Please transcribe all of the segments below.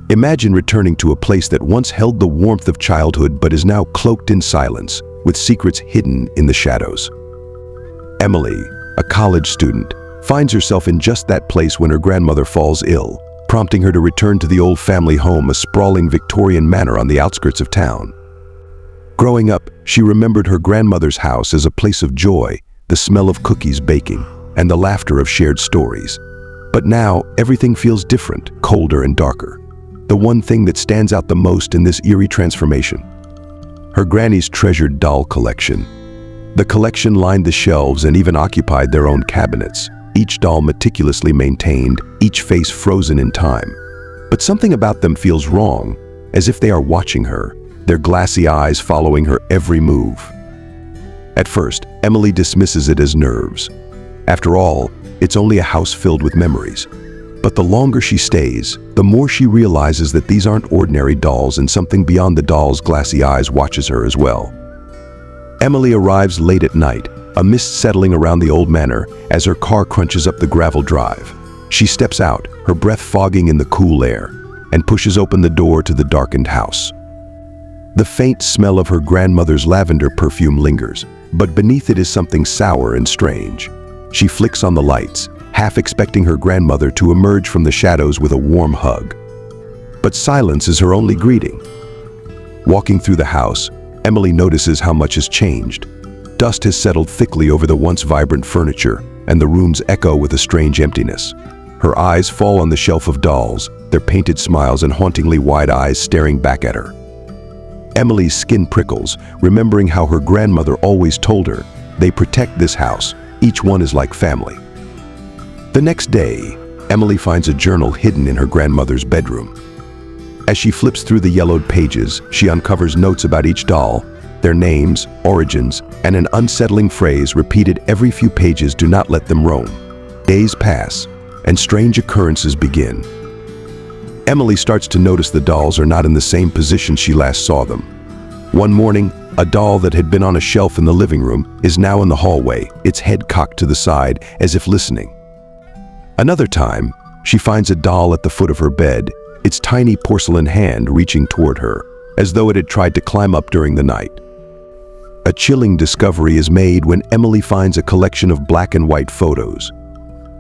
Imagine returning to a place that once held the warmth of childhood but is now cloaked in silence, with secrets hidden in the shadows. Emily, a college student, finds herself in just that place when her grandmother falls ill, prompting her to return to the old family home, a sprawling Victorian manor on the outskirts of town. Growing up, she remembered her grandmother's house as a place of joy, the smell of cookies baking, and the laughter of shared stories. But now, everything feels different, colder and darker. The one thing that stands out the most in this eerie transformation: her granny's treasured doll collection. The collection lined the shelves and even occupied their own cabinets, each doll meticulously maintained, each face frozen in time. But something about them feels wrong, as if they are watching her, their glassy eyes following her every move. At first, Emily dismisses it as nerves. After all, it's only a house filled with memories. But the longer she stays, the more she realizes that these aren't ordinary dolls, and something beyond the doll's glassy eyes watches her as well. Emily arrives late at night, a mist settling around the old manor as her car crunches up the gravel drive. She steps out, her breath fogging in the cool air, and pushes open the door to the darkened house. The faint smell of her grandmother's lavender perfume lingers, but beneath it is something sour and strange. She flicks on the lights, half expecting her grandmother to emerge from the shadows with a warm hug. But silence is her only greeting. Walking through the house, Emily notices how much has changed. Dust has settled thickly over the once vibrant furniture, and the rooms echo with a strange emptiness. Her eyes fall on the shelf of dolls, their painted smiles and hauntingly wide eyes staring back at her. Emily's skin prickles, remembering how her grandmother always told her, "They protect this house. Each one is like family." The next day, Emily finds a journal hidden in her grandmother's bedroom. As she flips through the yellowed pages, she uncovers notes about each doll, their names, origins, and an unsettling phrase repeated every few pages: "Do not let them roam." Days pass, and strange occurrences begin. Emily starts to notice the dolls are not in the same position she last saw them. One morning, a doll that had been on a shelf in the living room is now in the hallway, its head cocked to the side, as if listening. Another time, she finds a doll at the foot of her bed, its tiny porcelain hand reaching toward her, as though it had tried to climb up during the night. A chilling discovery is made when Emily finds a collection of black and white photos.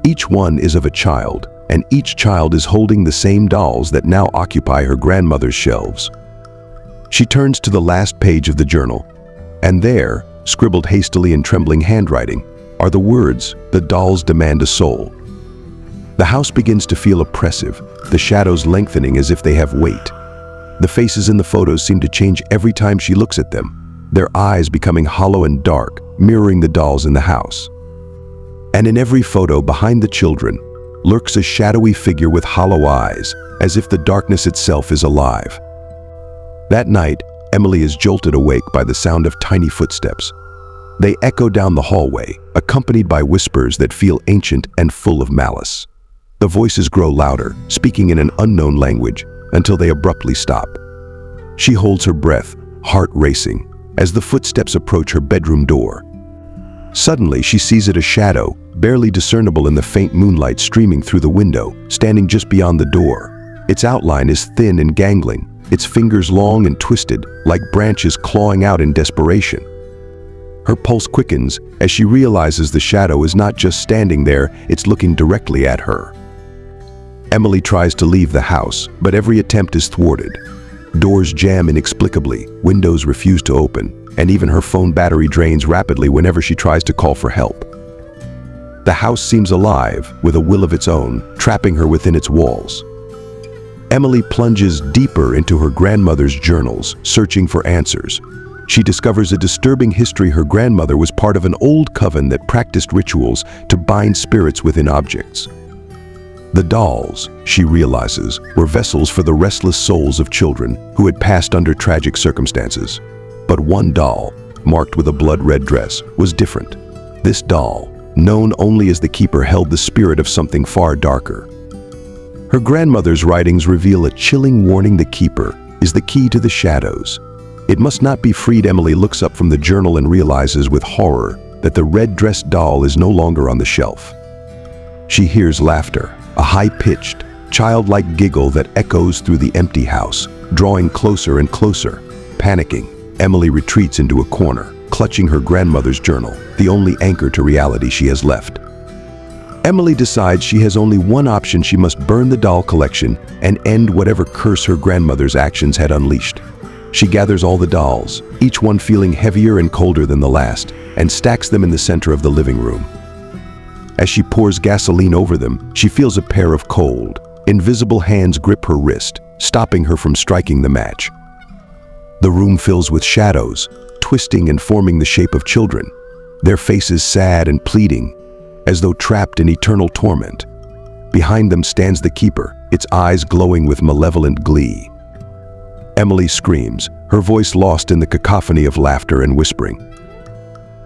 Each one is of a child, and each child is holding the same dolls that now occupy her grandmother's shelves. She turns to the last page of the journal, and there, scribbled hastily in trembling handwriting, are the words, "The dolls demand a soul." The house begins to feel oppressive, the shadows lengthening as if they have weight. The faces in the photos seem to change every time she looks at them, their eyes becoming hollow and dark, mirroring the dolls in the house. And in every photo behind the children lurks a shadowy figure with hollow eyes, as if the darkness itself is alive. That night, Emily is jolted awake by the sound of tiny footsteps. They echo down the hallway, accompanied by whispers that feel ancient and full of malice. The voices grow louder, speaking in an unknown language, until they abruptly stop. She holds her breath, heart racing, as the footsteps approach her bedroom door. Suddenly, she sees it, a shadow, barely discernible in the faint moonlight streaming through the window, standing just beyond the door. Its outline is thin and gangling, its fingers long and twisted, like branches clawing out in desperation. Her pulse quickens as she realizes the shadow is not just standing there, it's looking directly at her. Emily tries to leave the house, but every attempt is thwarted. Doors jam inexplicably, windows refuse to open, and even her phone battery drains rapidly whenever she tries to call for help. The house seems alive, with a will of its own, trapping her within its walls. Emily plunges deeper into her grandmother's journals, searching for answers. She discovers a disturbing history. Her grandmother was part of an old coven that practiced rituals to bind spirits within objects. The dolls, she realizes, were vessels for the restless souls of children who had passed under tragic circumstances. But one doll, marked with a blood-red dress, was different. This doll, known only as the Keeper, held the spirit of something far darker. Her grandmother's writings reveal a chilling warning: the Keeper is the key to the shadows. It must not be freed. Emily looks up from the journal and realizes with horror that the red-dressed doll is no longer on the shelf. She hears laughter, a high-pitched, childlike giggle that echoes through the empty house, drawing closer and closer. Panicking, Emily retreats into a corner, clutching her grandmother's journal, the only anchor to reality she has left. Emily decides she has only one option: she must burn the doll collection and end whatever curse her grandmother's actions had unleashed. She gathers all the dolls, each one feeling heavier and colder than the last, and stacks them in the center of the living room. As she pours gasoline over them, she feels a pair of cold, invisible hands grip her wrist, stopping her from striking the match. The room fills with shadows, twisting and forming the shape of children, their faces sad and pleading, as though trapped in eternal torment. Behind them stands the keeper, its eyes glowing with malevolent glee. Emily screams, her voice lost in the cacophony of laughter and whispering.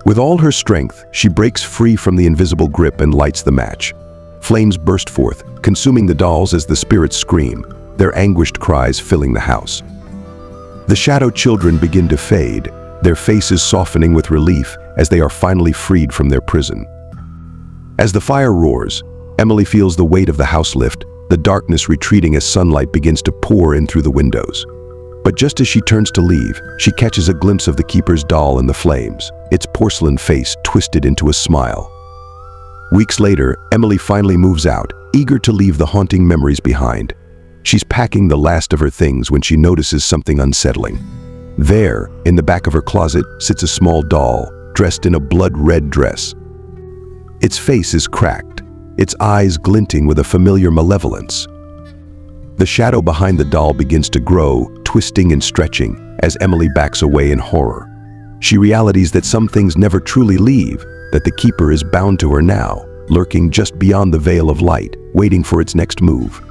With all her strength, she breaks free from the invisible grip and lights the match. Flames burst forth, consuming the dolls as the spirits scream, their anguished cries filling the house. The shadow children begin to fade, their faces softening with relief as they are finally freed from their prison. As the fire roars, Emily feels the weight of the house lift, the darkness retreating as sunlight begins to pour in through the windows. But just as she turns to leave, she catches a glimpse of the keeper's doll in the flames, its porcelain face twisted into a smile. Weeks later, Emily finally moves out, eager to leave the haunting memories behind. She's packing the last of her things when she notices something unsettling. There, in the back of her closet, sits a small doll, dressed in a blood-red dress. Its face is cracked, its eyes glinting with a familiar malevolence. The shadow behind the doll begins to grow, twisting and stretching, as Emily backs away in horror. She realizes that some things never truly leave, that the keeper is bound to her now, lurking just beyond the veil of light, waiting for its next move.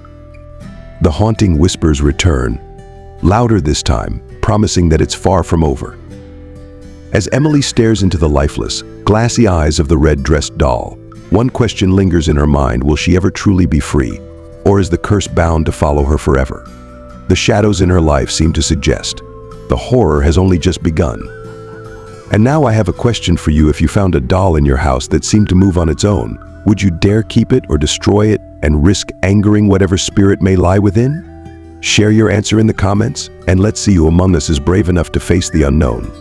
The haunting whispers return, louder this time, promising that it's far from over. As Emily stares into the lifeless, glassy eyes of the red-dressed doll, one question lingers in her mind: will she ever truly be free? Or is the curse bound to follow her forever? The shadows in her life seem to suggest the horror has only just begun. And now I have a question for you. If you found a doll in your house that seemed to move on its own, would you dare keep it or destroy it and risk angering whatever spirit may lie within? Share your answer in the comments, and let's see who among us is brave enough to face the unknown.